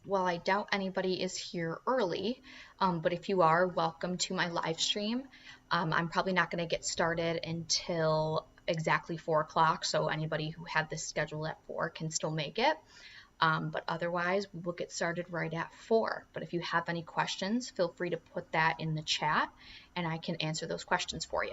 Well, I doubt anybody is here early, but if you are, welcome to my live stream. I'm probably not going to get started until exactly 4 o'clock, so anybody who had this scheduled at 4 can still make it. But otherwise, we will get started right at 4. But if you have any questions, feel free to put that in the chat, and I can answer those questions for you.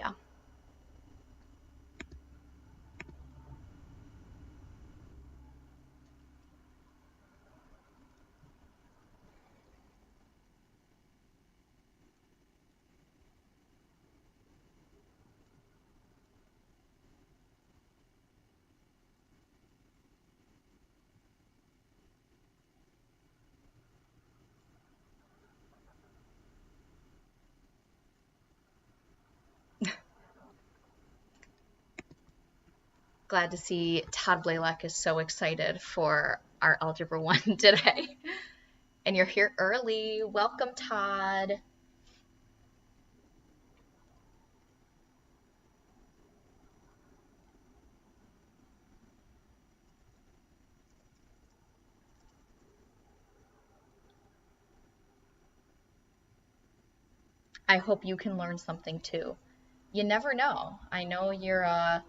Glad to see Todd Blalock is so excited for our Algebra 1 today. And you're here early. Welcome, Todd. I hope you can learn something too. You never know. I know you're a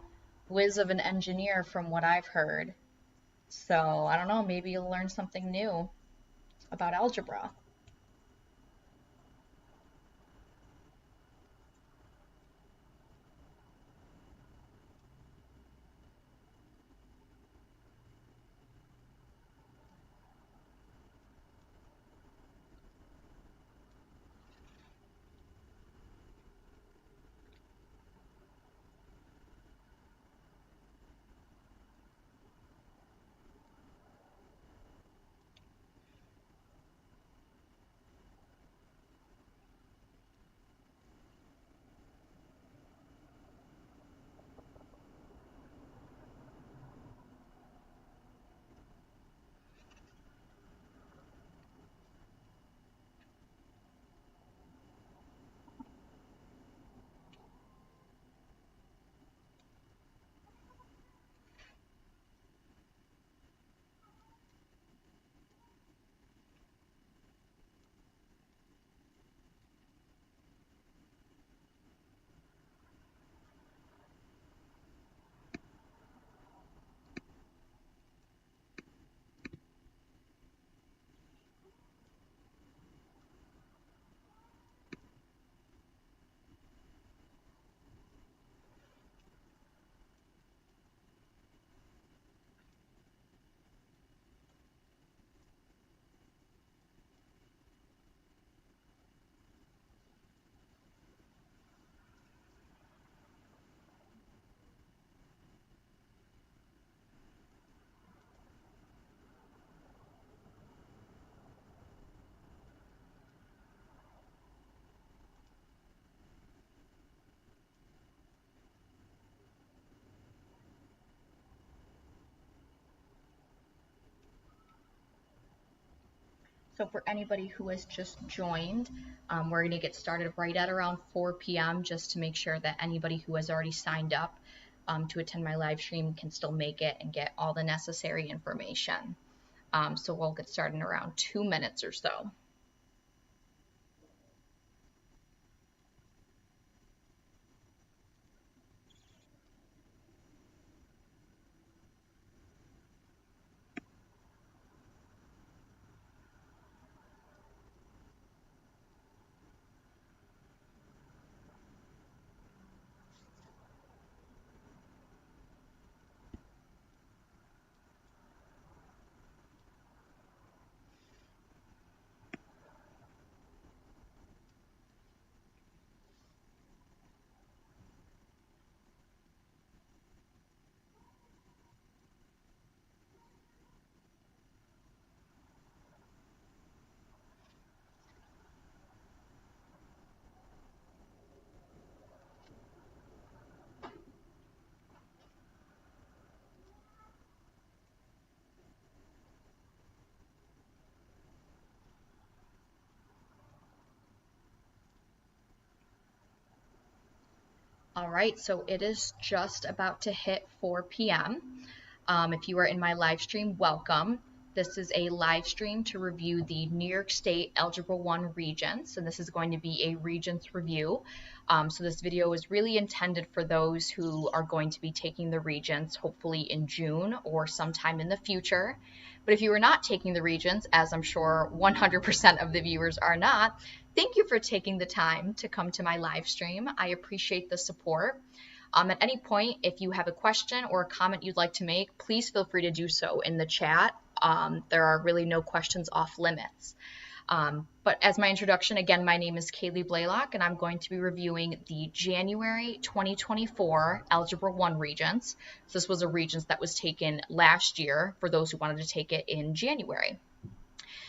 whiz of an engineer from what I've heard. So I don't know, maybe you'll learn something new about algebra. So for anybody who has just joined, we're going to get started right at around 4 p.m. just to make sure that anybody who has already signed up to attend my live stream can still make it and get all the necessary information. So we'll get started in around 2 minutes or so. All right, so it is just about to hit 4 p.m. If you are in my live stream, welcome. This is a live stream to review the New York State Algebra 1 Regents, and this is going to be a Regents review. So this video is really intended for those who are going to be taking the Regents, hopefully in June or sometime in the future. But if you are not taking the Regents, as I'm sure 100% of the viewers are not, thank you for taking the time to come to my live stream. I appreciate the support. At any point, if you have a question or a comment you'd like to make, please feel free to do so in the chat. There are really no questions off limits. But as my introduction, again, my name is Kayleigh Blalock, and I'm going to be reviewing the January 2024 Algebra 1 Regents. So this was a Regents that was taken last year for those who wanted to take it in January.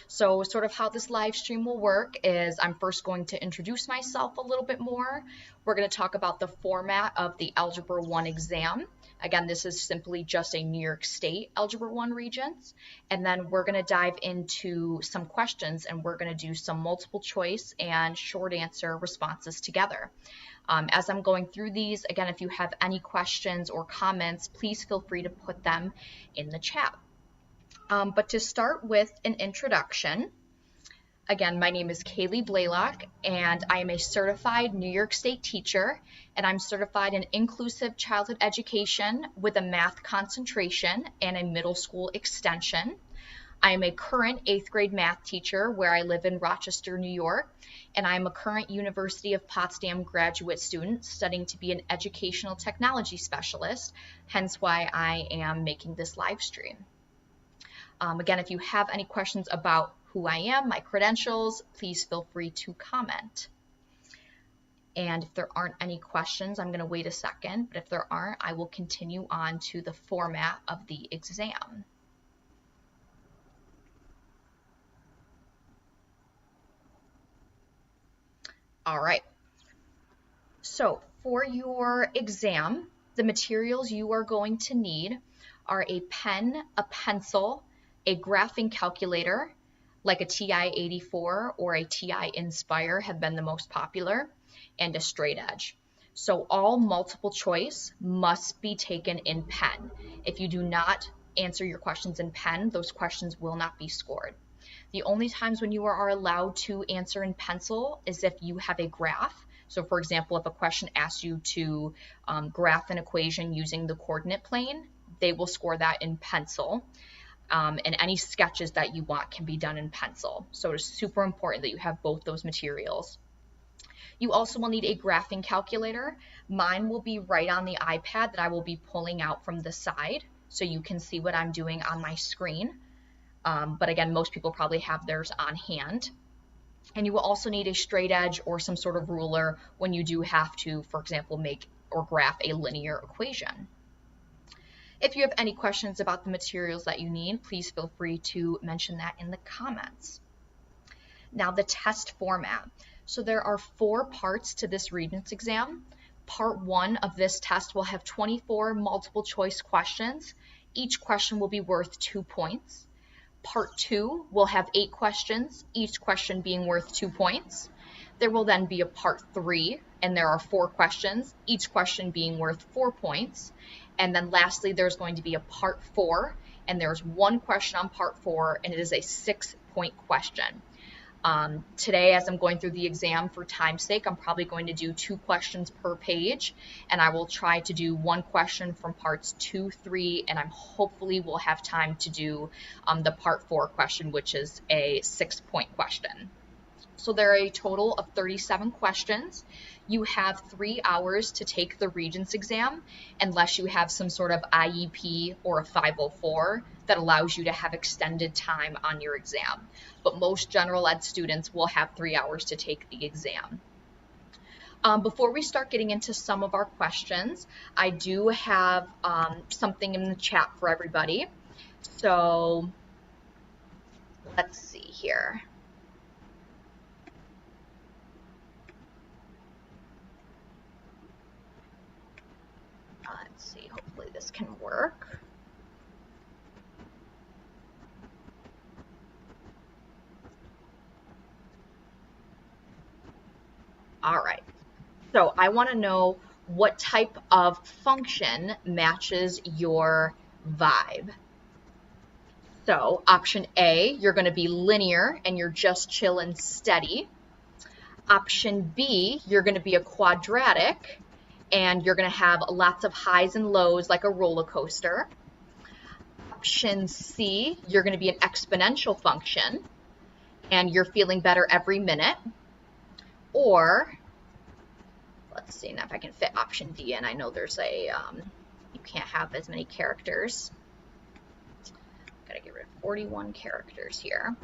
So sort of how this live stream will work is I'm first going to introduce myself a little bit more. We're going to talk about the format of the Algebra 1 exam. Again, this is simply just a New York State Algebra 1 Regents. And then we're going to dive into some questions, and we're going to do some multiple choice and short answer responses together. As I'm going through these, again, if you have any questions or comments, please feel free to put them in the chat. But to start with an introduction, again, my name is Kayleigh Blalock, and I am a certified New York State teacher, and I'm certified in inclusive childhood education with a math concentration and a middle school extension. I am a current 8th grade math teacher where I live in Rochester, New York, and I am a current University of Potsdam graduate student studying to be an educational technology specialist, hence why I am making this live stream. Again, if you have any questions about who I am, my credentials, please feel free to comment. And if there aren't any questions, I'm going to wait a second, but if there aren't, I will continue on to the format of the exam. All right. So for your exam, the materials you are going to need are a pen, a pencil, a graphing calculator, like a TI-84 or a TI-Inspire have been the most popular, and a straight edge. So all multiple choice must be taken in pen. If you do not answer your questions in pen, those questions will not be scored. The only times when you are allowed to answer in pencil is if you have a graph. So for example, if a question asks you to graph an equation using the coordinate plane, they will score that in pencil. And any sketches that you want can be done in pencil. So it's super important that you have both those materials. You also will need a graphing calculator. Mine will be right on the iPad that I will be pulling out from the side, so you can see what I'm doing on my screen. But again, most people probably have theirs on hand. And you will also need a straight edge or some sort of ruler when you do have to, for example, make or graph a linear equation. If you have any questions about the materials that you need, please feel free to mention that in the comments. Now, the test format. So there are 4 parts to this Regents exam. Part 1 of this test will have 24 multiple choice questions. Each question will be worth 2 points. Part 2 will have 8 questions, each question being worth 2 points. There will then be a part 3, and there are 4 questions, each question being worth 4 points. And then lastly, there's going to be a part 4, and there's 1 question on part 4, and it is a 6-point question. Today, as I'm going through the exam for time's sake, I'm probably going to do 2 questions per page, and I will try to do 1 question from parts 2, 3, and I'm hopefully will have time to do the part 4 question, which is a 6-point question. So there are a total of 37 questions. You have 3 hours to take the Regents exam, unless you have some sort of IEP or a 504 that allows you to have extended time on your exam. But most general ed students will have 3 hours to take the exam. Before we start getting into some of our questions, I do have something in the chat for everybody. So let's see here. Let's see, hopefully this can work. All right, so I want to know what type of function matches your vibe. So option A, you're going to be linear and you're just chill and steady. Option B, you're going to be a quadratic and you're going to have lots of highs and lows like a roller coaster. Option C, you're going to be an exponential function and you're feeling better every minute. Or, let's see now if I can fit option D in. I know there's a, you can't have as many characters. Gotta get rid of 41 characters here.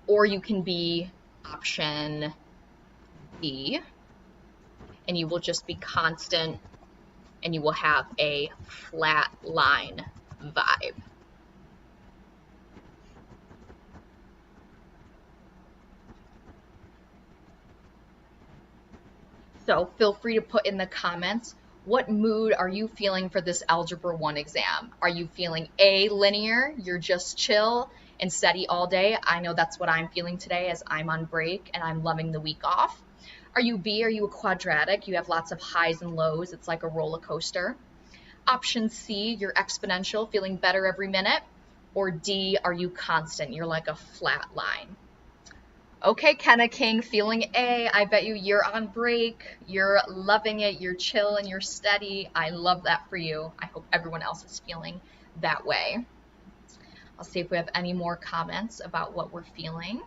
Or you can be option B, and you will just be constant, and you will have a flat line vibe. So feel free to put in the comments, what mood are you feeling for this Algebra 1 exam? Are you feeling A, linear, you're just chill and steady all day? I know that's what I'm feeling today as I'm on break and I'm loving the week off. Are you B, are you a quadratic? You have lots of highs and lows. It's like a roller coaster. Option C, you're exponential, feeling better every minute. Or D, are you constant? You're like a flat line. Okay, Kenna King, feeling A. I bet you're on break. You're loving it. You're chill and you're steady. I love that for you. I hope everyone else is feeling that way. I'll see if we have any more comments about what we're feeling.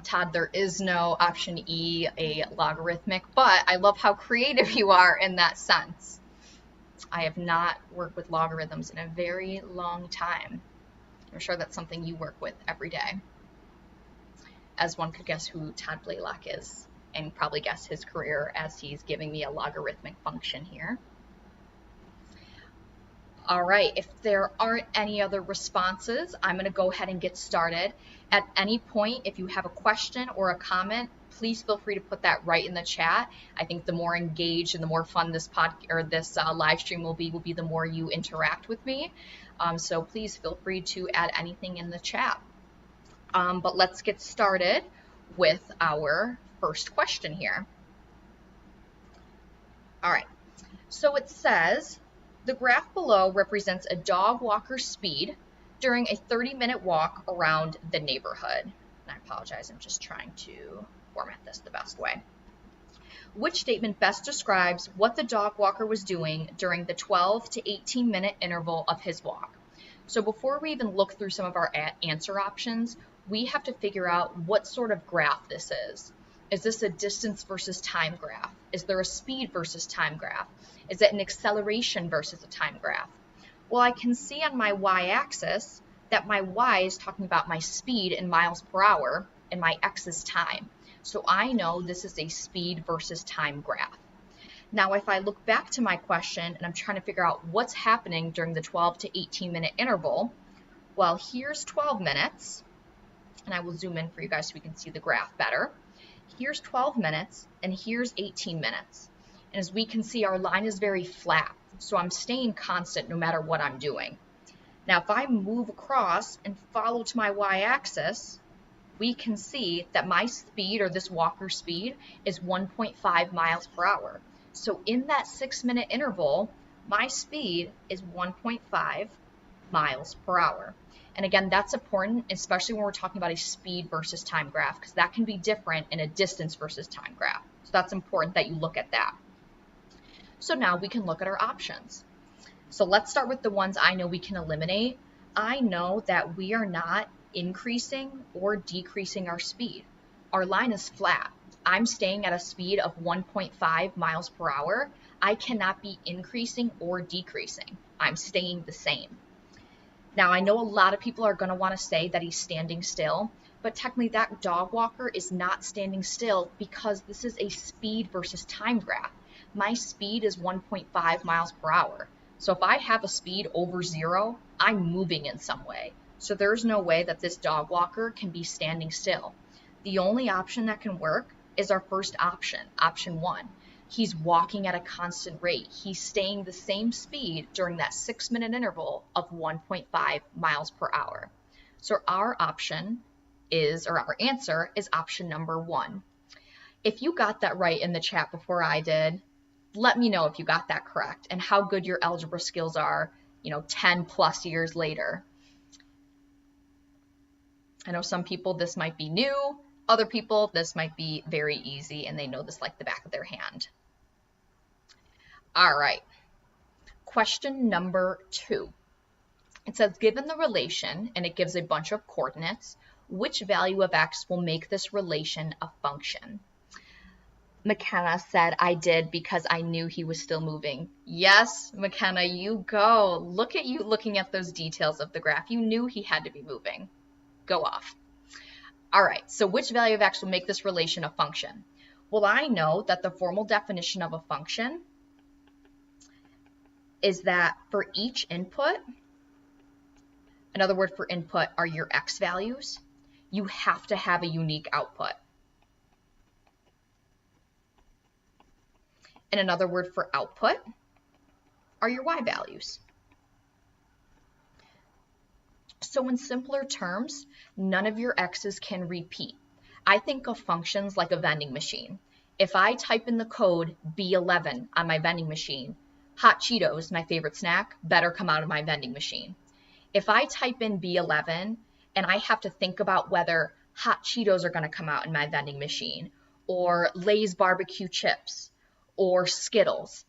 Todd, there is no option E, a logarithmic, but I love how creative you are in that sense. I have not worked with logarithms in a very long time. I'm sure that's something you work with every day. As one could guess who Todd Blalock is, and probably guess his career as he's giving me a logarithmic function here. All right, if there aren't any other responses, I'm going to go ahead and get started. At any point, if you have a question or a comment, please feel free to put that right in the chat. I think the more engaged and the more fun this live stream will be the more you interact with me. So please feel free to add anything in the chat. But let's get started with our first question here. All right, so it says, the graph below represents a dog walker's speed during a 30-minute walk around the neighborhood. And I apologize, I'm just trying to format this the best way. Which statement best describes what the dog walker was doing during the 12 to 18-minute interval of his walk? So before we even look through some of our answer options, we have to figure out what sort of graph this is. Is this a distance versus time graph? Is there a speed versus time graph? Is it an acceleration versus a time graph? Well, I can see on my y-axis that my y is talking about my speed in miles per hour and my x is time. So I know this is a speed versus time graph. Now, if I look back to my question and I'm trying to figure out what's happening during the 12 to 18-minute interval, well, here's 12 minutes, and I will zoom in for you guys so we can see the graph better. Here's 12 minutes, and here's 18 minutes. And as we can see, our line is very flat, so I'm staying constant no matter what I'm doing. Now, if I move across and follow to my y-axis, we can see that my speed, or this walker's speed, is 1.5 miles per hour. So in that 6-minute interval, my speed is 1.5 miles per hour. And again, that's important, especially when we're talking about a speed versus time graph, because that can be different in a distance versus time graph. So that's important that you look at that. So now we can look at our options. So let's start with the ones I know we can eliminate. I know that we are not increasing or decreasing our speed. Our line is flat. I'm staying at a speed of 1.5 miles per hour. I cannot be increasing or decreasing. I'm staying the same. Now, I know a lot of people are going to want to say that he's standing still, but technically that dog walker is not standing still because this is a speed versus time graph. My speed is 1.5 miles per hour. So if I have a speed over 0, I'm moving in some way. So there's no way that this dog walker can be standing still. The only option that can work is our first option, option 1. He's walking at a constant rate. He's staying the same speed during that 6-minute interval of 1.5 miles per hour. So our option is, or our answer is option number 1. If you got that right in the chat before I did, let me know if you got that correct and how good your algebra skills are, 10 plus years later. I know some people this might be new, other people this might be very easy and they know this like the back of their hand. All right, question number 2. It says, given the relation, and it gives a bunch of coordinates, which value of x will make this relation a function? McKenna said, I did because I knew he was still moving. Yes, McKenna, you go. Look at you looking at those details of the graph. You knew he had to be moving. Go off. All right, so which value of x will make this relation a function? Well, I know that the formal definition of a function is that for each input, another word for input are your x values, you have to have a unique output. And another word for output are your y values. So in simpler terms, none of your x's can repeat. I think of functions like a vending machine. If I type in the code B11 on my vending machine, hot Cheetos, my favorite snack, better come out of my vending machine. If I type in B11 and I have to think about whether hot Cheetos are going to come out in my vending machine, or Lay's barbecue chips, or Skittles,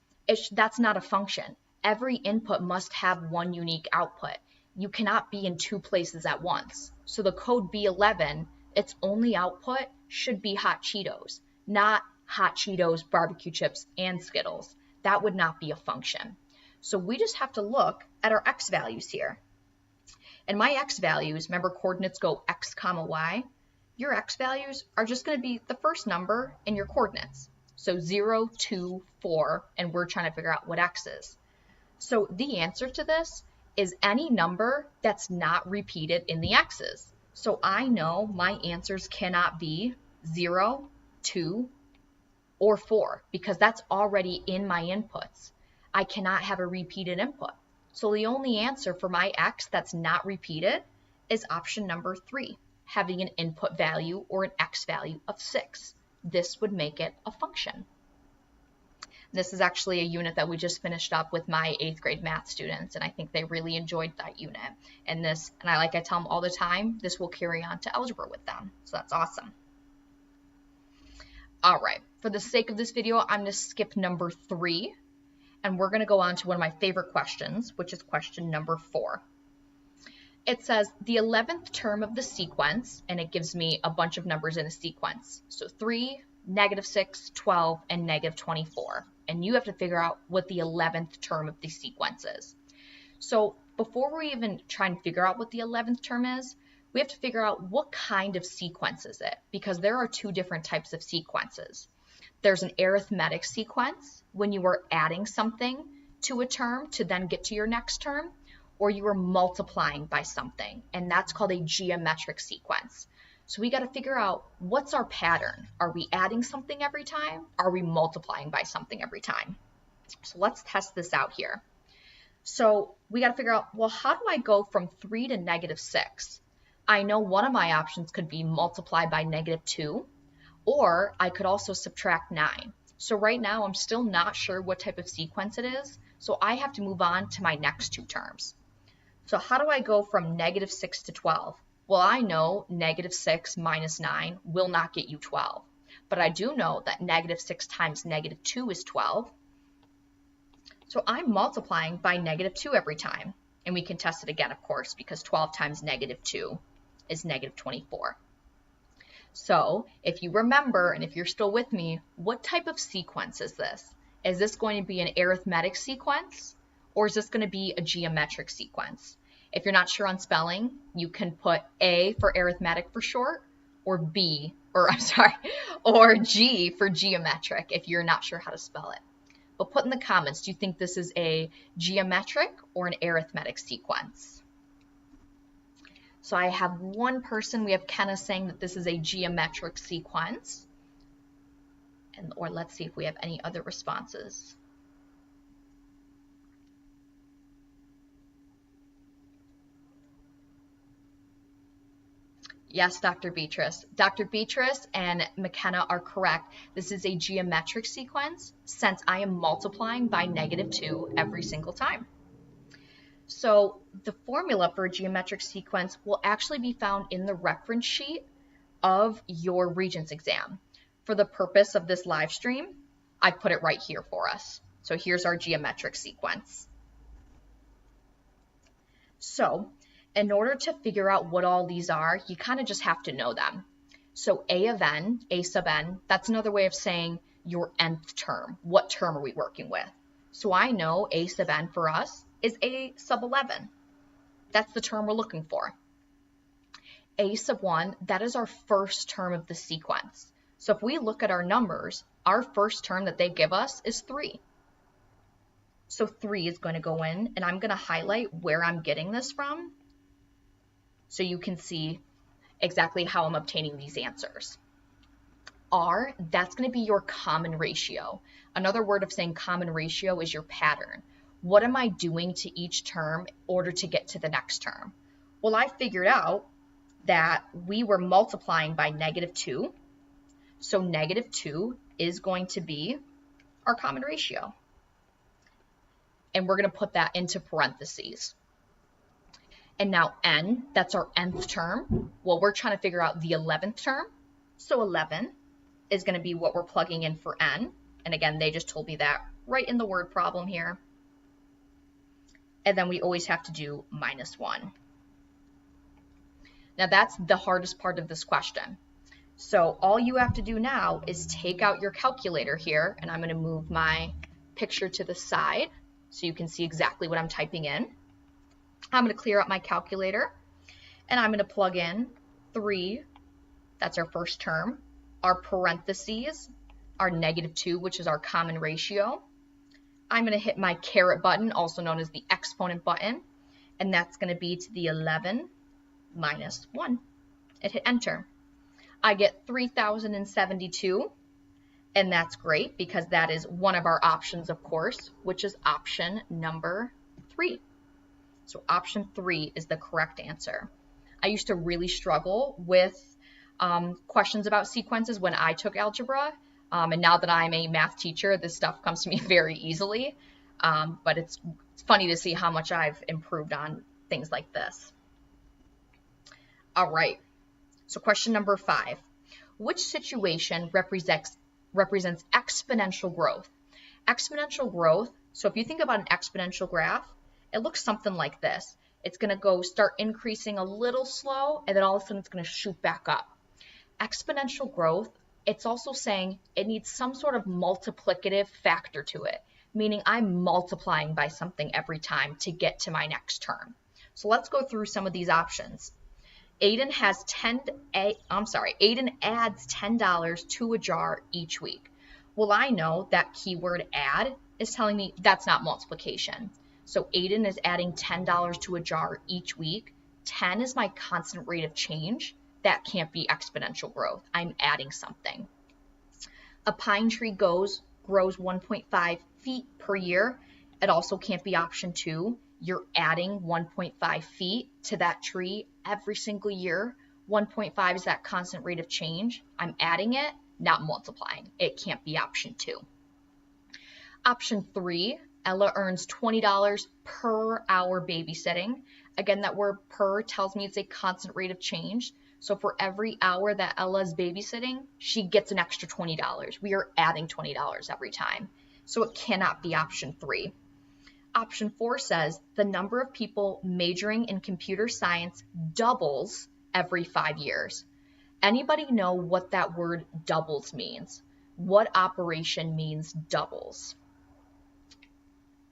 that's not a function. Every input must have one unique output. You cannot be in 2 places at once. So the code B11, its only output should be hot Cheetos, not hot Cheetos, barbecue chips, and Skittles. That would not be a function. So we just have to look at our x values here. And my x values, remember coordinates go x comma y, your x values are just going to be the first number in your coordinates. So 0, 2, 4, and we're trying to figure out what x is. So the answer to this is any number that's not repeated in the x's. So I know my answers cannot be 0, 2, or 4 because that's already in my inputs. I cannot have a repeated input. So the only answer for my x that's not repeated is option number 3, having an input value or an x value of 6. This would make it a function. This is actually a unit that we just finished up with my 8th grade math students, and I think they really enjoyed that unit. And I tell them all the time, this will carry on to algebra with them. So that's awesome. All right, for the sake of this video, I'm going to skip number 3, and we're going to go on to one of my favorite questions, which is question number 4. It says the 11th term of the sequence, and it gives me a bunch of numbers in a sequence. So 3, -6, 12, and -24. And you have to figure out what the 11th term of the sequence is. So before we even try and figure out what the 11th term is, we have to figure out what kind of sequence is it, because there are 2 different types of sequences. There's an arithmetic sequence when you are adding something to a term to then get to your next term, or you are multiplying by something, and that's called a geometric sequence. So we got to figure out what's our pattern. Are we adding something every time? Are we multiplying by something every time? So let's test this out here. So we got to figure out, well, how do I go from 3 to -6? I know one of my options could be multiply by -2, or I could also subtract 9. So right now I'm still not sure what type of sequence it is, so I have to move on to my next 2 terms. So how do I go from -6 to 12? Well, I know -6 minus 9 will not get you 12, but I do know that -6 times -2 is 12. So I'm multiplying by -2 every time, and we can test it again, of course, because 12 times -2 is -24. So if you remember, and if you're still with me, what type of sequence is this? Is this going to be an arithmetic sequence, or is this going to be a geometric sequence? If you're not sure on spelling, you can put A for arithmetic for short, or or G for geometric if you're not sure how to spell it. But put in the comments, do you think this is a geometric or an arithmetic sequence? So I have one person, we have Kenna saying that this is a geometric sequence. or let's see if we have any other responses. Yes, Dr. Beatrice. Dr. Beatrice and McKenna are correct. This is a geometric sequence since I am multiplying by -2 every single time. So the formula for a geometric sequence will actually be found in the reference sheet of your Regents exam. For the purpose of this live stream, I put it right here for us. So here's our geometric sequence. So in order to figure out what all these are, you kind of just have to know them. So a of n, a sub n, that's another way of saying your nth term. What term are we working with? So I know a sub n for us is a sub 11. That's the term we're looking for. A sub 1, that is our first term of the sequence. So if we look at our numbers, our first term that they give us is 3. So 3 is going to go in, and I'm going to highlight where I'm getting this from so you can see exactly how I'm obtaining these answers. R, that's going to be your common ratio. Another word of saying common ratio is your pattern. What am I doing to each term in order to get to the next term? Well, I figured out that we were multiplying by -2. So -2 is going to be our common ratio. And we're going to put that into parentheses. And now n, that's our nth term. Well, we're trying to figure out the 11th term. So 11 is going to be what we're plugging in for n. And again, they just told me that right in the word problem here. And then we always have to do -1. Now that's the hardest part of this question. So all you have to do now is take out your calculator here, and I'm going to move my picture to the side so you can see exactly what I'm typing in. I'm going to clear out my calculator, and I'm going to plug in 3, that's our first term, our parentheses, our -2, which is our common ratio. I'm going to hit my caret button, also known as the exponent button, and that's going to be to the 11 minus 1. And hit enter. I get 3,072, and that's great because that is one of our options, of course, which is option number 3. So option 3 is the correct answer. I used to really struggle with questions about sequences when I took algebra, and now that I'm a math teacher, this stuff comes to me very easily, but it's funny to see how much I've improved on things like this. All right, so question number 5. Which situation represents exponential growth? Exponential growth, so if you think about an exponential graph, it looks something like this. It's going to start increasing a little slow, and then all of a sudden it's going to shoot back up. Exponential growth, it's also saying it needs some sort of multiplicative factor to it, meaning I'm multiplying by something every time to get to my next term. So let's go through some of these options. Aiden adds $10 to a jar each week. Well, I know that keyword add is telling me that's not multiplication. So Aiden is adding $10 to a jar each week. 10 is my constant rate of change. That can't be exponential growth. I'm adding something. A pine tree grows 1.5 feet per year. It also can't be option 2. You're adding 1.5 feet to that tree every single year. 1.5 is that constant rate of change. I'm adding it, not multiplying. It can't be option 2. Option 3, Ella earns $20 per hour babysitting. Again, that word per tells me it's a constant rate of change. So for every hour that Ella's babysitting, she gets an extra $20. We are adding $20 every time. So it cannot be option 3. Option 4 says the number of people majoring in computer science doubles every 5 years. Anybody know what that word doubles means? What operation means doubles?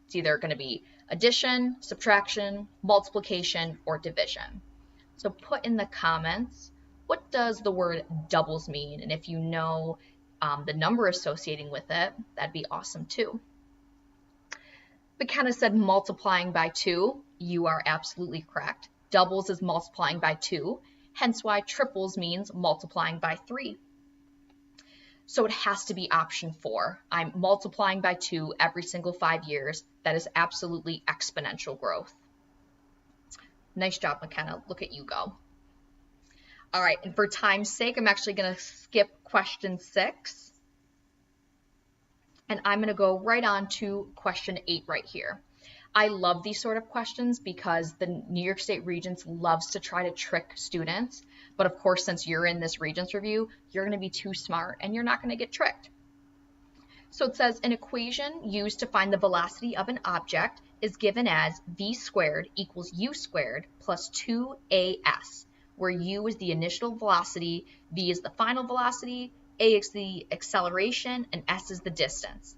It's either going to be addition, subtraction, multiplication, or division. So put in the comments, what does the word doubles mean? And if you know the number associating with it, that'd be awesome too. McKenna said multiplying by 2. You are absolutely correct. Doubles is multiplying by 2, hence why triples means multiplying by 3. So it has to be option 4. I'm multiplying by 2 every single 5 years. That is absolutely exponential growth. Nice job, McKenna. Look at you go. All right, and for time's sake, I'm actually going to skip question 6. And I'm going to go right on to question 8 right here. I love these sort of questions because the New York State Regents loves to try to trick students. But of course, since you're in this Regents review, you're going to be too smart and you're not going to get tricked. So it says an equation used to find the velocity of an object is given as v squared equals u squared plus 2as, where u is the initial velocity, v is the final velocity, a is the acceleration, and s is the distance.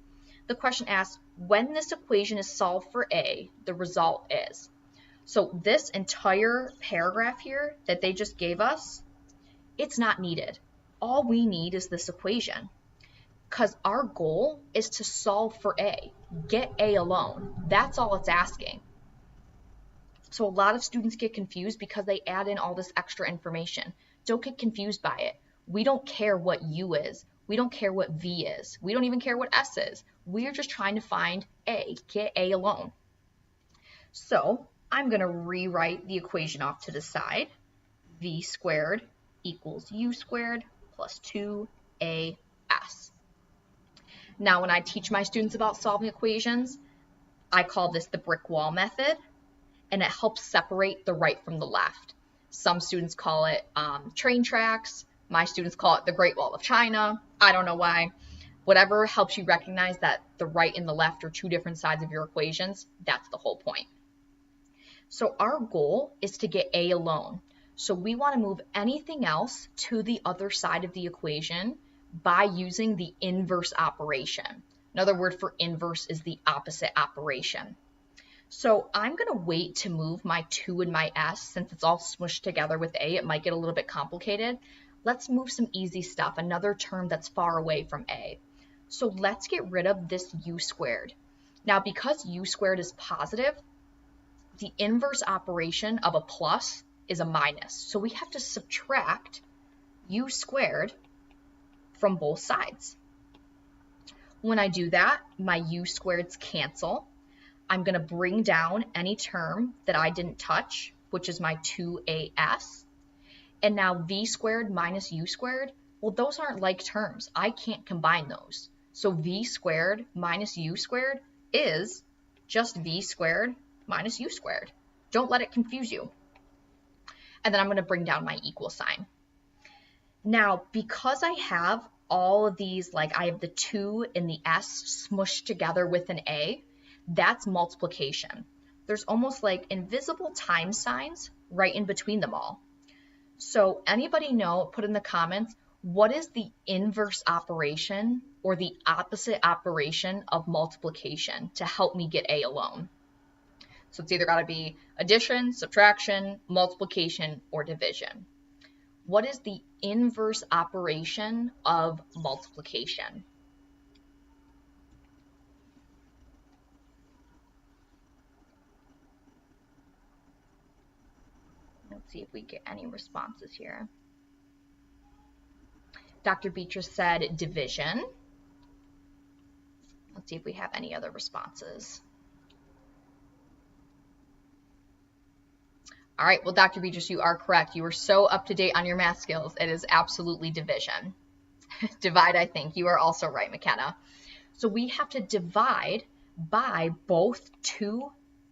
The question asks, when this equation is solved for a, the result is. So this entire paragraph here that they just gave us, it's not needed. All we need is this equation, because our goal is to solve for a, get a alone. That's all it's asking. So a lot of students get confused because they add in all this extra information. Don't get confused by it. We don't care what u is. We don't care what v is. We don't even care what s is. We're just trying to find a, get a alone. So I'm going to rewrite the equation off to the side. V squared equals u squared plus 2as. Now, when I teach my students about solving equations, I call this the brick wall method, and it helps separate the right from the left. Some students call it train tracks. My students call it the Great Wall of China. I don't know why. Whatever helps you recognize that the right and the left are two different sides of your equations, that's the whole point. So our goal is to get a alone. So we want to move anything else to the other side of the equation by using the inverse operation. Another word for inverse is the opposite operation. So I'm going to wait to move my 2 and my s, since it's all smushed together with a, it might get a little bit complicated. Let's move some easy stuff, another term that's far away from a. So let's get rid of this u squared. Now, because u squared is positive, the inverse operation of a plus is a minus. So we have to subtract u squared from both sides. When I do that, my u squareds cancel. I'm going to bring down any term that I didn't touch, which is my 2as. And now v squared minus u squared, well, those aren't like terms. I can't combine those. So v squared minus u squared is just v squared minus u squared. Don't let it confuse you. And then I'm going to bring down my equal sign. Now, because I have all of these, like I have the 2 and the s smushed together with an a, that's multiplication. There's almost like invisible time signs right in between them all. So anybody know, put in the comments, what is the inverse operation or the opposite operation of multiplication to help me get a alone? So it's either got to be addition, subtraction, multiplication, or division. What is the inverse operation of multiplication? Let's see if we get any responses here. Dr. Beatrice said division. Let's see if we have any other responses. All right, well, Dr. Beatrice, you are correct. You are so up to date on your math skills. It is absolutely division. Divide, I think. You are also right, McKenna. So we have to divide by both 2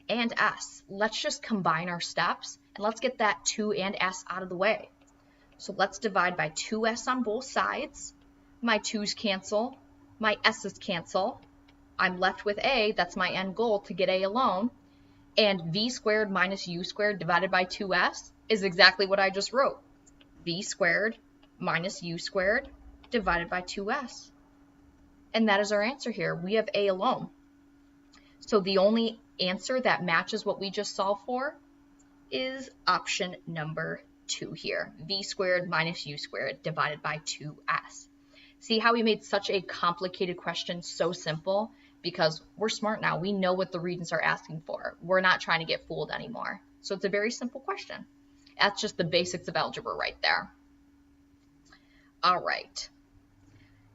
and s. Let's just combine our steps, and let's get that 2 and s out of the way. So let's divide by 2s on both sides. My 2's cancel. My s's cancel. I'm left with a. That's my end goal, to get a alone. And v squared minus u squared divided by 2s is exactly what I just wrote. V squared minus u squared divided by 2s. And that is our answer here. We have a alone. So the only answer that matches what we just solved for is option number 2 here. V squared minus u squared divided by 2s. See how we made such a complicated question so simple? Because we're smart now. We know what the Regents are asking for. We're not trying to get fooled anymore. So it's a very simple question. That's just the basics of algebra right there. All right.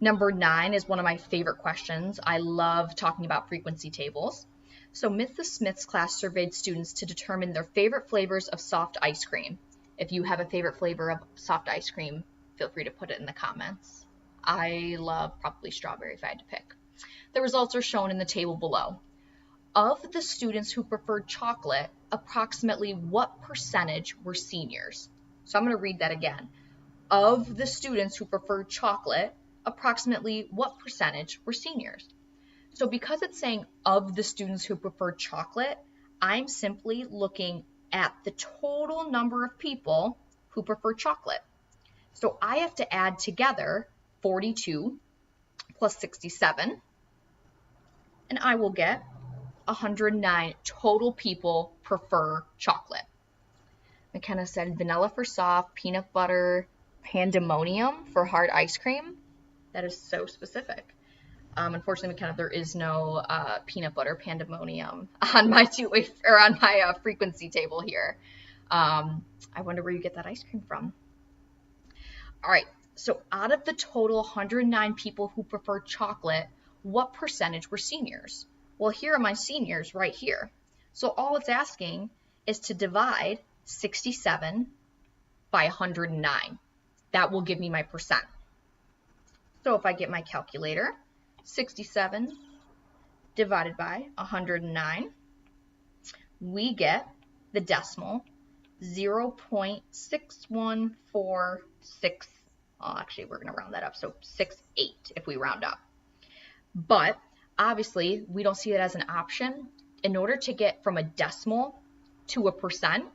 Number 9 is one of my favorite questions. I love talking about frequency tables. So Mrs. Smith's class surveyed students to determine their favorite flavors of soft ice cream. If you have a favorite flavor of soft ice cream, feel free to put it in the comments. I love probably strawberry if I had to pick. The results are shown in the table below. Of the students who preferred chocolate, approximately what percentage were seniors? So I'm going to read that again. Of the students who preferred chocolate, approximately what percentage were seniors? So because it's saying of the students who preferred chocolate, I'm simply looking at the total number of people who prefer chocolate. So I have to add together 42 plus 67, and I will get 109 total people prefer chocolate. McKenna said vanilla for soft, peanut butter, pandemonium for hard ice cream. That is so specific. Unfortunately, McKenna, there is no peanut butter pandemonium on my frequency table here. I wonder where you get that ice cream from. All right, so out of the total 109 people who preferred chocolate, what percentage were seniors? Well, here are my seniors right here. So all it's asking is to divide 67 by 109. That will give me my percent. So if I get my calculator, 67 divided by 109, we get the decimal 0.6146. Actually, we're going to round that up, so 68 if we round up. But obviously, we don't see it as an option. In order to get from a decimal to a percent,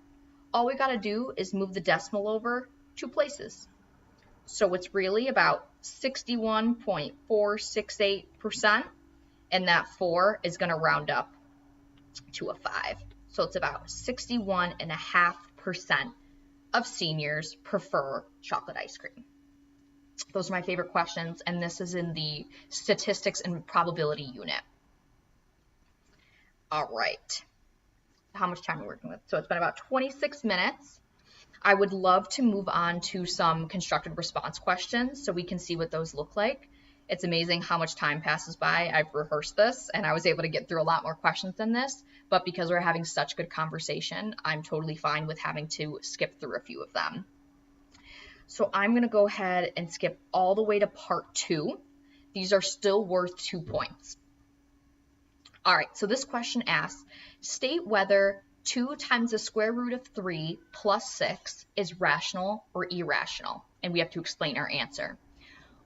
all we got to do is move the decimal over 2 places. So it's really about 61.468%, and that 4 is going to round up to a 5. So it's about 61.5% of seniors prefer chocolate ice cream. Those are my favorite questions, and this is in the statistics and probability unit. All right. How much time are we working with? So it's been about 26 minutes. I would love to move on to some constructed response questions so we can see what those look like. It's amazing how much time passes by. I've rehearsed this and I was able to get through a lot more questions than this, but because we're having such good conversation, I'm totally fine with having to skip through a few of them. So I'm going to go ahead and skip all the way to part 2. These are still worth 2 points. All right, so this question asks, state whether 2 times the square root of 3 plus 6 is rational or irrational, and we have to explain our answer.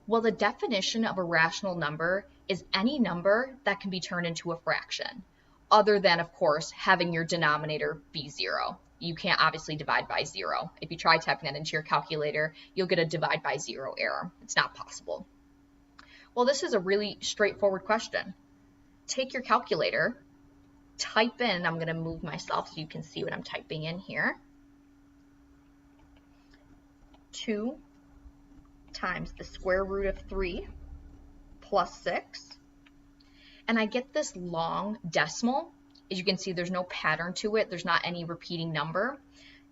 Well, the definition of a rational number is any number that can be turned into a fraction, other than, of course, having your denominator be 0. You can't obviously divide by 0. If you try typing that into your calculator, you'll get a divide by 0 error. It's not possible. Well, this is a really straightforward question. Take your calculator, type in, I'm going to move myself so you can see what I'm typing in here, 2 times the square root of 3 plus 6, and I get this long decimal. As you can see, there's no pattern to it. There's not any repeating number.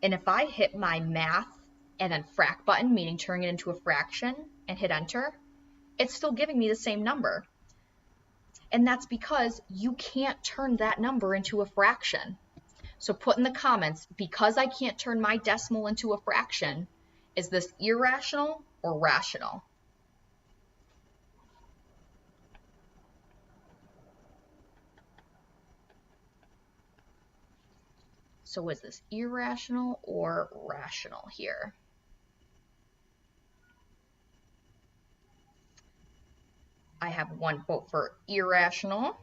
And if I hit my math and then frac button, meaning turning it into a fraction, and hit enter, it's still giving me the same number. And that's because you can't turn that number into a fraction. So put in the comments, because I can't turn my decimal into a fraction, is this irrational or rational? So is this irrational or rational here? I have one vote for irrational.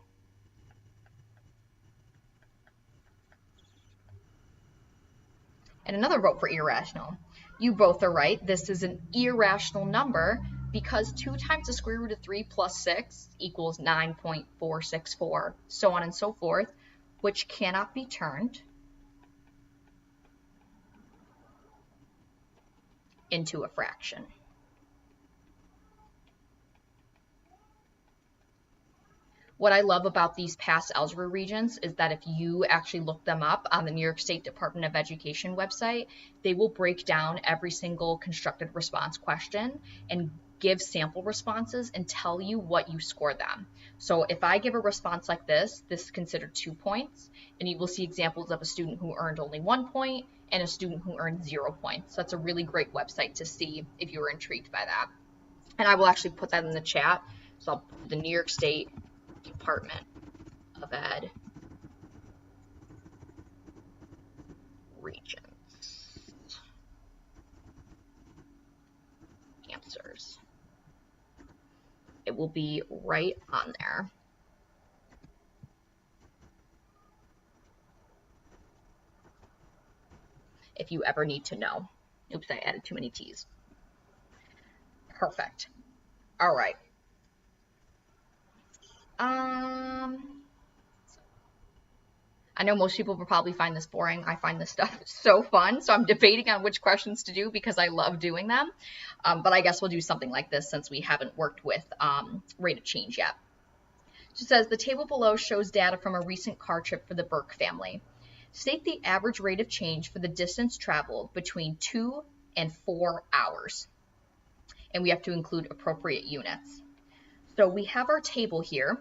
And another vote for irrational. You both are right. This is an irrational number because 2 times the square root of 3 plus 6 equals 9.464, so on and so forth, which cannot be turned into a fraction. What I love about these past algebra regents is that if you actually look them up on the New York State Department of Education website, they will break down every single constructed response question and give sample responses and tell you what you score them. So if I give a response like this is considered 2 points, and you will see examples of a student who earned only 1 point and a student who earned 0 points. So that's a really great website to see if you were intrigued by that. And I will actually put that in the chat. So I'll put the New York State Department of Ed Regents answers. It will be right on there. If you ever need to know. Oops, I added too many T's. Perfect. All right. I know most people will probably find this boring. I find this stuff so fun. So I'm debating on which questions to do because I love doing them. But I guess we'll do something like this since we haven't worked with rate of change yet. So it says the table below shows data from a recent car trip for the Burke family. State the average rate of change for the distance traveled between 2 and 4 hours. And we have to include appropriate units. So we have our table here.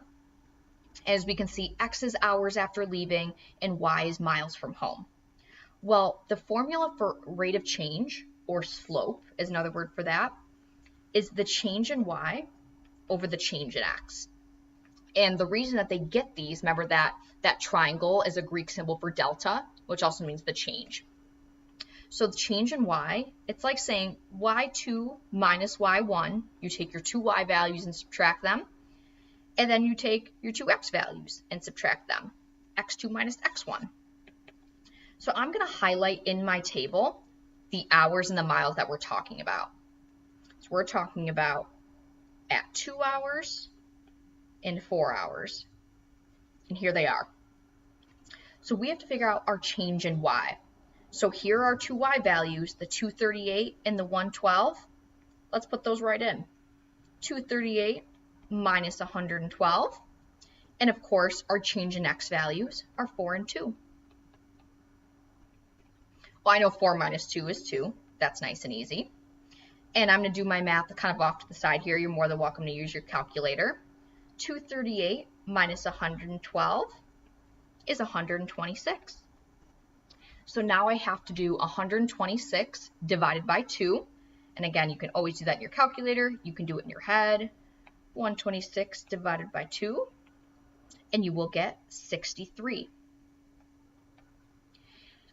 As we can see, X is hours after leaving and Y is miles from home. Well, the formula for rate of change, or slope is another word for that, is the change in Y over the change in X. And the reason that they get these, remember that triangle is a Greek symbol for delta, which also means the change. So the change in Y, it's like saying Y2 minus Y1, you take your two Y values and subtract them, and then you take your two X values and subtract them, X2 minus X1. So I'm going to highlight in my table the hours and the miles that we're talking about. So we're talking about at 2 hours and 4 hours. And here they are. So we have to figure out our change in Y. So here are two Y values, the 238 and the 112. Let's put those right in. 238 minus 112. And of course, our change in X values are 4 and 2. Well, I know 4 minus 2 is 2. That's nice and easy. And I'm going to do my math kind of off to the side here. You're more than welcome to use your calculator. 238 minus 112 is 126. So now I have to do 126 divided by 2. And again, you can always do that in your calculator. You can do it in your head. 126 divided by 2. And you will get 63.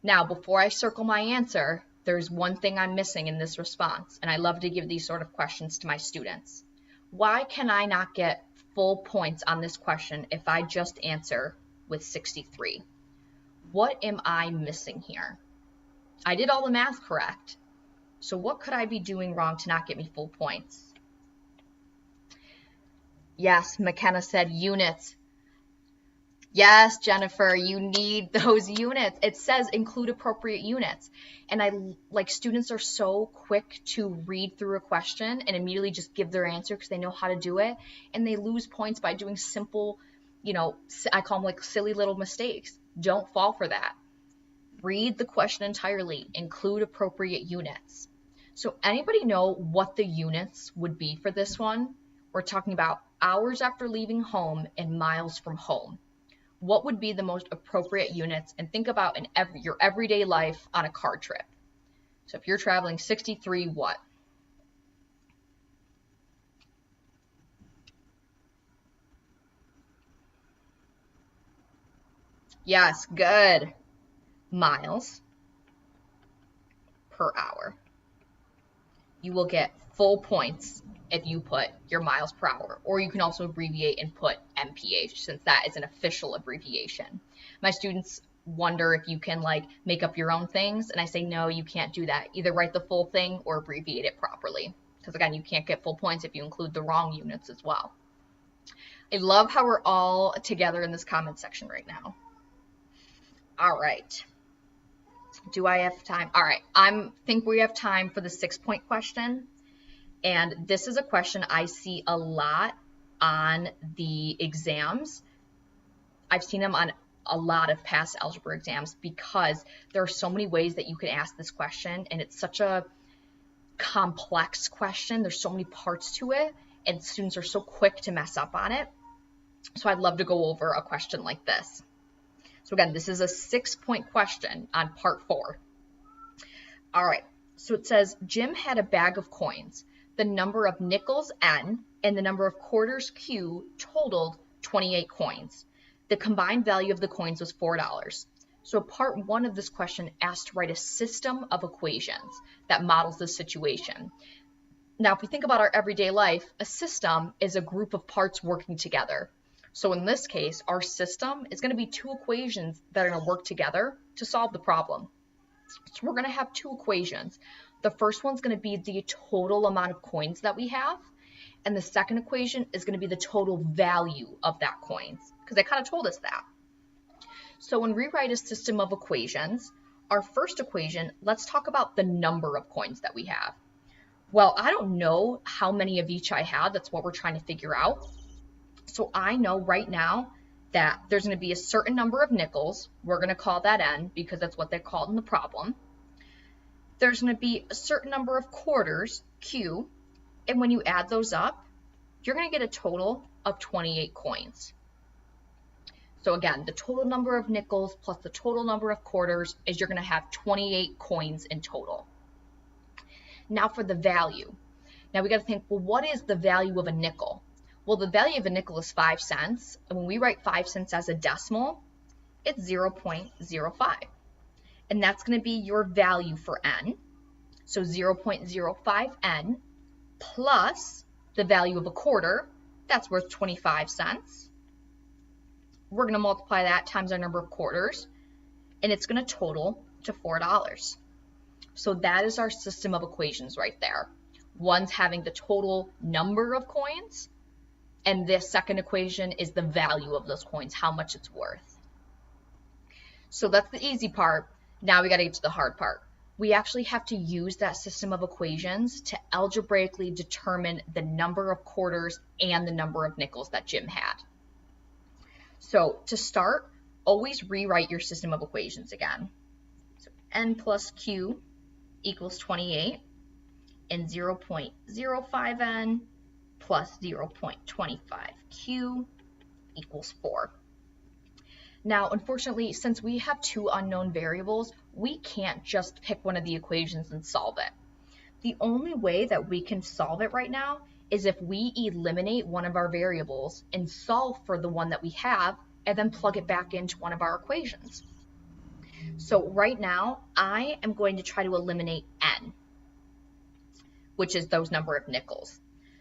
Now, before I circle my answer, there's one thing I'm missing in this response. And I love to give these sort of questions to my students. Why can I not get full points on this question if I just answer with 63? What am I missing here? I did all the math correct. So what could I be doing wrong to not get me full points? Yes, McKenna said units. Yes, Jennifer, you need those units. It says include appropriate units. And students are so quick to read through a question and immediately just give their answer because they know how to do it. And they lose points by doing simple, I call them like silly little mistakes. Don't fall for that. Read the question entirely. Include appropriate units. So anybody know what the units would be for this one? We're talking about hours after leaving home and miles from home. What would be the most appropriate units? And think about in your everyday life on a car trip. So if you're traveling 63, what? Yes, good. Miles per hour. You will get full points if you put your miles per hour, or you can also abbreviate and put MPH since that is an official abbreviation. My students wonder if you can make up your own things, and I say no, you can't do that. Either write the full thing or abbreviate it properly, because again, you can't get full points if you include the wrong units as well. I love how we're all together in this comment section right now. All right. Do I have time? All right. I think we have time for the 6-point question. And this is a question I see a lot on the exams. I've seen them on a lot of past algebra exams because there are so many ways that you can ask this question, and it's such a complex question. There's so many parts to it, and students are so quick to mess up on it. So I'd love to go over a question like this. So again, this is a 6-point question on part 4. All right, so it says, Jim had a bag of coins. The number of nickels, N, and the number of quarters, Q, totaled 28 coins. The combined value of the coins was $4. So part 1 of this question asks to write a system of equations that models this situation. Now, if we think about our everyday life, a system is a group of parts working together. So in this case, our system is going to be 2 equations that are going to work together to solve the problem. So we're going to have 2 equations. The first one's going to be the total amount of coins that we have, and the second equation is going to be the total value of that coins, because they kind of told us that. So when we write a system of equations, our first equation, let's talk about the number of coins that we have. Well, I don't know how many of each I have. That's what we're trying to figure out. So I know right now that there's going to be a certain number of nickels. We're going to call that N because that's what they're called in the problem. There's going to be a certain number of quarters, Q, and when you add those up, you're going to get a total of 28 coins. So again, the total number of nickels plus the total number of quarters is you're going to have 28 coins in total. Now for the value. Now we got to think, well, what is the value of a nickel? Well, the value of a nickel is 5 cents, and when we write 5 cents as a decimal, it's 0.05. And that's going to be your value for N. So 0.05 N plus the value of a quarter, that's worth 25 cents. We're going to multiply that times our number of quarters, and it's going to total to $4. So that is our system of equations right there. One's having the total number of coins, and this second equation is the value of those coins, how much it's worth. So that's the easy part. Now we got to get to the hard part. We actually have to use that system of equations to algebraically determine the number of quarters and the number of nickels that Jim had. So to start, always rewrite your system of equations again. So N plus Q equals 28, and 0.05N plus 0.25Q equals 4. Now, unfortunately, since we have 2 unknown variables, we can't just pick one of the equations and solve it. The only way that we can solve it right now is if we eliminate one of our variables and solve for the one that we have, and then plug it back into one of our equations. So right now, I am going to try to eliminate N, which is those number of nickels.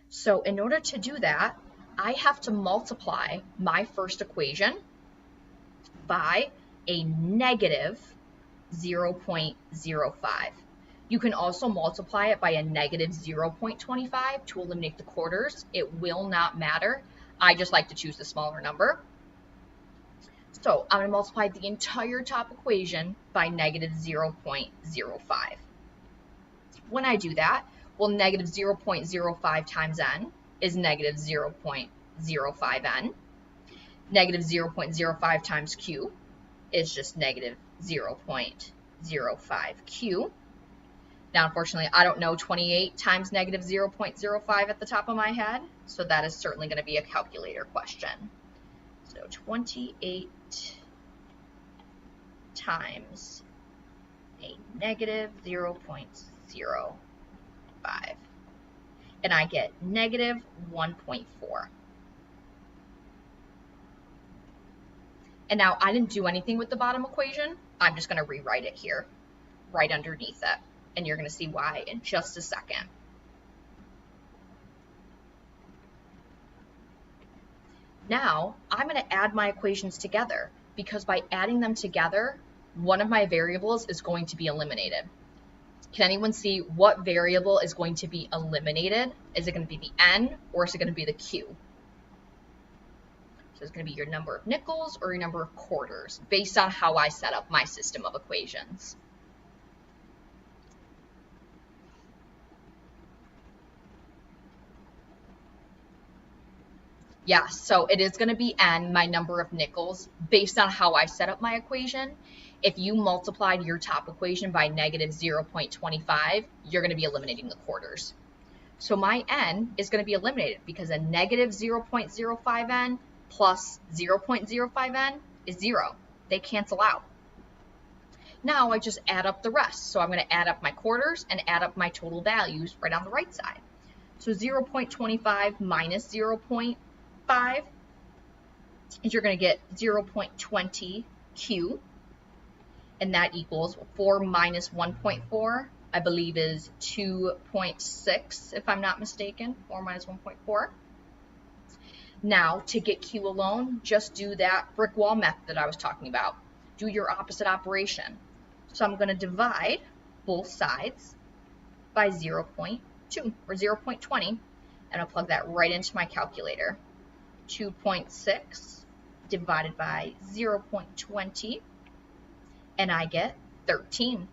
So in order to do that, I have to multiply my first equation by a negative 0.05. You can also multiply it by a negative 0.25 to eliminate the quarters. It will not matter. I just like to choose the smaller number. So I'm going to multiply the entire top equation by negative 0.05. When I do that, well, negative 0.05 times N is negative 0.05N. Negative 0.05 times Q is just negative 0.05Q. Now, unfortunately, I don't know 28 times negative 0.05 at the top of my head, so that is certainly going to be a calculator question. So 28 times a negative 0.05, and I get negative 1.4. And now I didn't do anything with the bottom equation. I'm just going to rewrite it here, right underneath it. And you're going to see why in just a second. Now, I'm going to add my equations together, because by adding them together, one of my variables is going to be eliminated. Can anyone see what variable is going to be eliminated? Is it going to be the N, or is it going to be the Q? So it's going to be your number of nickels or your number of quarters, based on how I set up my system of equations. Yeah, so it is going to be N, my number of nickels, based on how I set up my equation. If you multiplied your top equation by negative 0.25, you're going to be eliminating the quarters. So my n is going to be eliminated because a negative 0.05n plus 0.05n is 0. They cancel out. Now I just add up the rest. So I'm going to add up my quarters and add up my total values right on the right side. So 0.25 minus 0.5 is you're going to get 0.20 q, and that equals 4 minus 1.4, I believe is 2.6 if I'm not mistaken, 4 minus 1.4. Now to get q alone, just do that brick wall method that I was talking about. Do your opposite operation. So I'm going to divide both sides by 0.2 or 0.20, and I'll plug that right into my calculator. 2.6 divided by 0.20, and I get 13.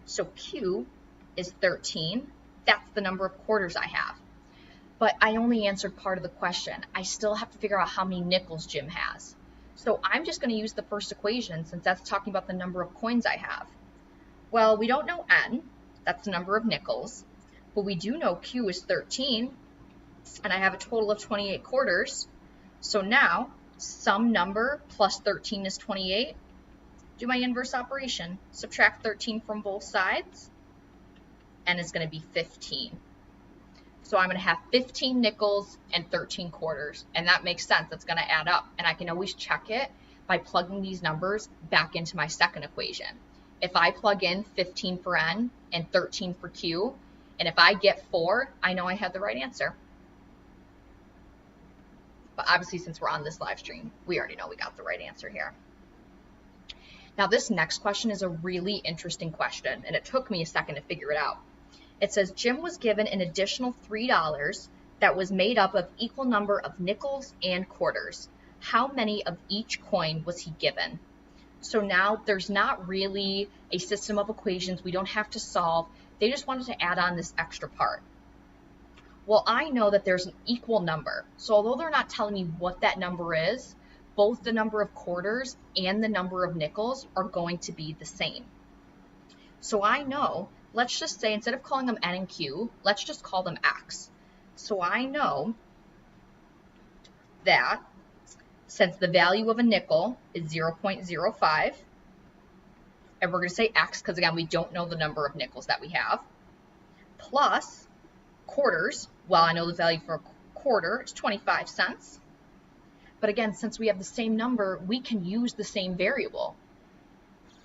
So Q is 13. That's the number of quarters I have. But I only answered part of the question. I still have to figure out how many nickels Jim has. So I'm just going to use the first equation since that's talking about the number of coins I have. Well, we don't know n. That's the number of nickels. But we do know Q is 13, and I have a total of 28 quarters. So now, some number plus 13 is 28. Do my inverse operation. Subtract 13 from both sides, and it's going to be 15. So I'm going to have 15 nickels and 13 quarters, and that makes sense. That's going to add up, and I can always check it by plugging these numbers back into my second equation. If I plug in 15 for n and 13 for q, and if I get 4, I know I had the right answer. But obviously, since we're on this live stream, we already know we got the right answer here. Now, this next question is a really interesting question, and it took me a second to figure it out. It says, Jim was given an additional $3 that was made up of equal number of nickels and quarters. How many of each coin was he given? So now there's not really a system of equations we don't have to solve. They just wanted to add on this extra part. Well, I know that there's an equal number. So although they're not telling me what that number is, both the number of quarters and the number of nickels are going to be the same. So I know, let's just say instead of calling them n and q, let's just call them x. So I know that since the value of a nickel is 0.05, and we're going to say x because, again, we don't know the number of nickels that we have, plus quarters. Well, I know the value for a quarter is 25 cents. But again, since we have the same number, we can use the same variable.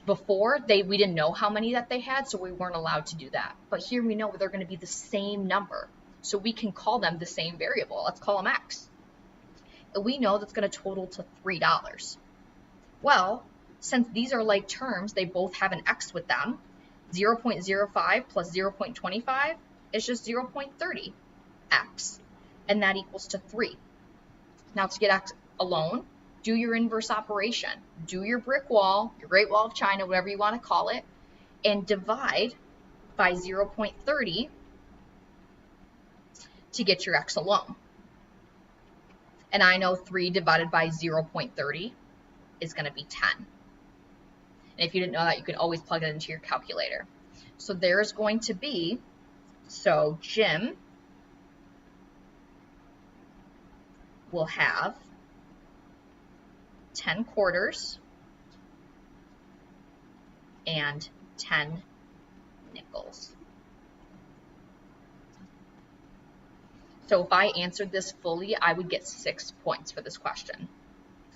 Before, we didn't know how many that they had, so we weren't allowed to do that. But here we know they're going to be the same number. So we can call them the same variable. Let's call them x. And we know that's going to total to $3. Well, since these are like terms, they both have an x with them. 0.05 plus 0.25 is just 0.30 x. And that equals to 3. Now to get x alone, do your inverse operation. Do your brick wall, your Great Wall of China, whatever you want to call it, and divide by 0.30 to get your x alone. And I know 3 divided by 0.30 is going to be 10. And if you didn't know that, you can always plug it into your calculator. So there's going to be, so Jim will have 10 quarters and 10 nickels. So if I answered this fully, I would get 6 points for this question.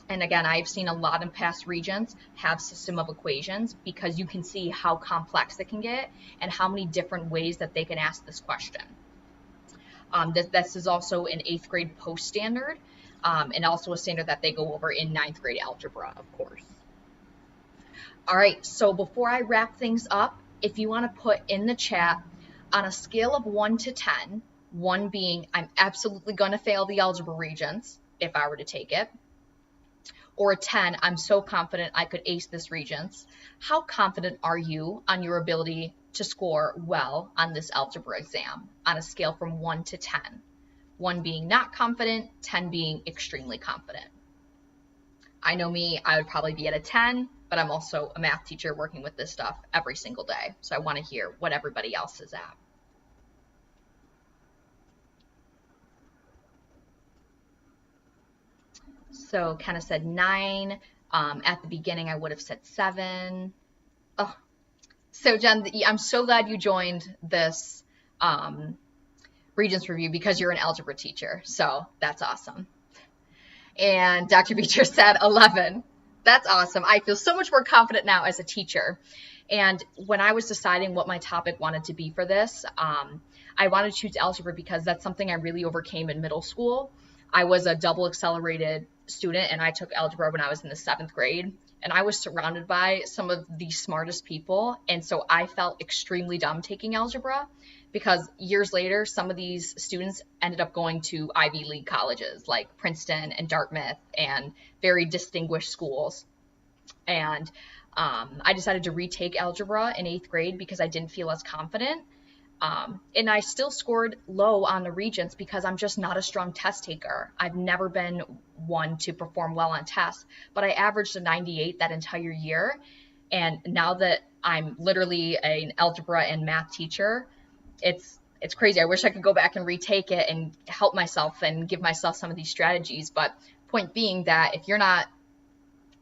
And again, I've seen a lot in past Regents have system of equations because you can see how complex it can get and how many different ways that they can ask this question. This is also an 8th grade post standard and also a standard that they go over in 9th grade algebra, of course. All right, so before I wrap things up, if you want to put in the chat on a scale of 1 to 10, 1 being I'm absolutely going to fail the algebra Regents if I were to take it, or a 10, I'm so confident I could ace this Regents. How confident are you on your ability to score well on this algebra exam on a scale from 1 to 10? 1 being not confident, 10 being extremely confident. I know me, I would probably be at a 10, but I'm also a math teacher working with this stuff every single day. So I want to hear what everybody else is at. So kind of said 9. At the beginning, I would have said 7. Oh, so Jen, I'm so glad you joined this Regents review because you're an algebra teacher. So that's awesome. And Dr. Beecher said 11. That's awesome. I feel so much more confident now as a teacher. And when I was deciding what my topic wanted to be for this, I wanted to choose algebra because that's something I really overcame in middle school. I was a double accelerated student and I took algebra when I was in the 7th grade. And I was surrounded by some of the smartest people. And so I felt extremely dumb taking algebra because years later, some of these students ended up going to Ivy League colleges like Princeton and Dartmouth and very distinguished schools. And I decided to retake algebra in 8th grade because I didn't feel as confident. And I still scored low on the Regents because I'm just not a strong test taker. I've never been one to perform well on tests, but I averaged a 98 that entire year. And now that I'm literally an algebra and math teacher, it's crazy. I wish I could go back and retake it and help myself and give myself some of these strategies. But point being that if you're not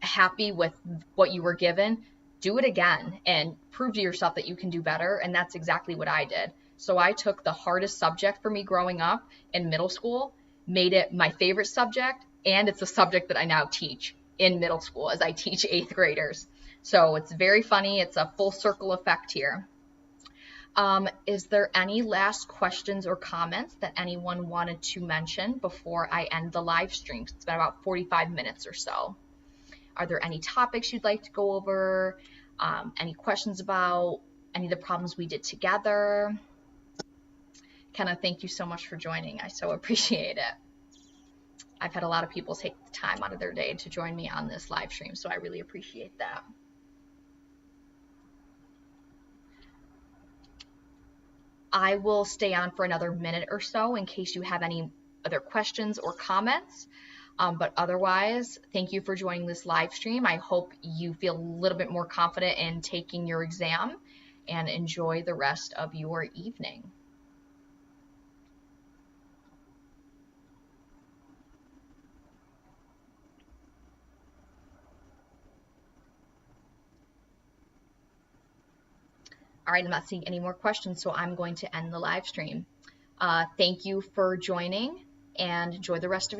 happy with what you were given, do it again and prove to yourself that you can do better. And that's exactly what I did. So I took the hardest subject for me growing up in middle school, made it my favorite subject, and it's a subject that I now teach in middle school as I teach 8th graders. So it's very funny. It's a full circle effect here. Is there any last questions or comments that anyone wanted to mention before I end the live stream? It's been about 45 minutes or so. Are there any topics you'd like to go over? Any questions about any of the problems we did together? Kenna, thank you so much for joining. I so appreciate it. I've had a lot of people take the time out of their day to join me on this live stream, so I really appreciate that. I will stay on for another minute or so in case you have any other questions or comments. But otherwise, thank you for joining this live stream. I hope you feel a little bit more confident in taking your exam and enjoy the rest of your evening. All right, I'm not seeing any more questions, so I'm going to end the live stream. Thank you for joining and enjoy the rest of your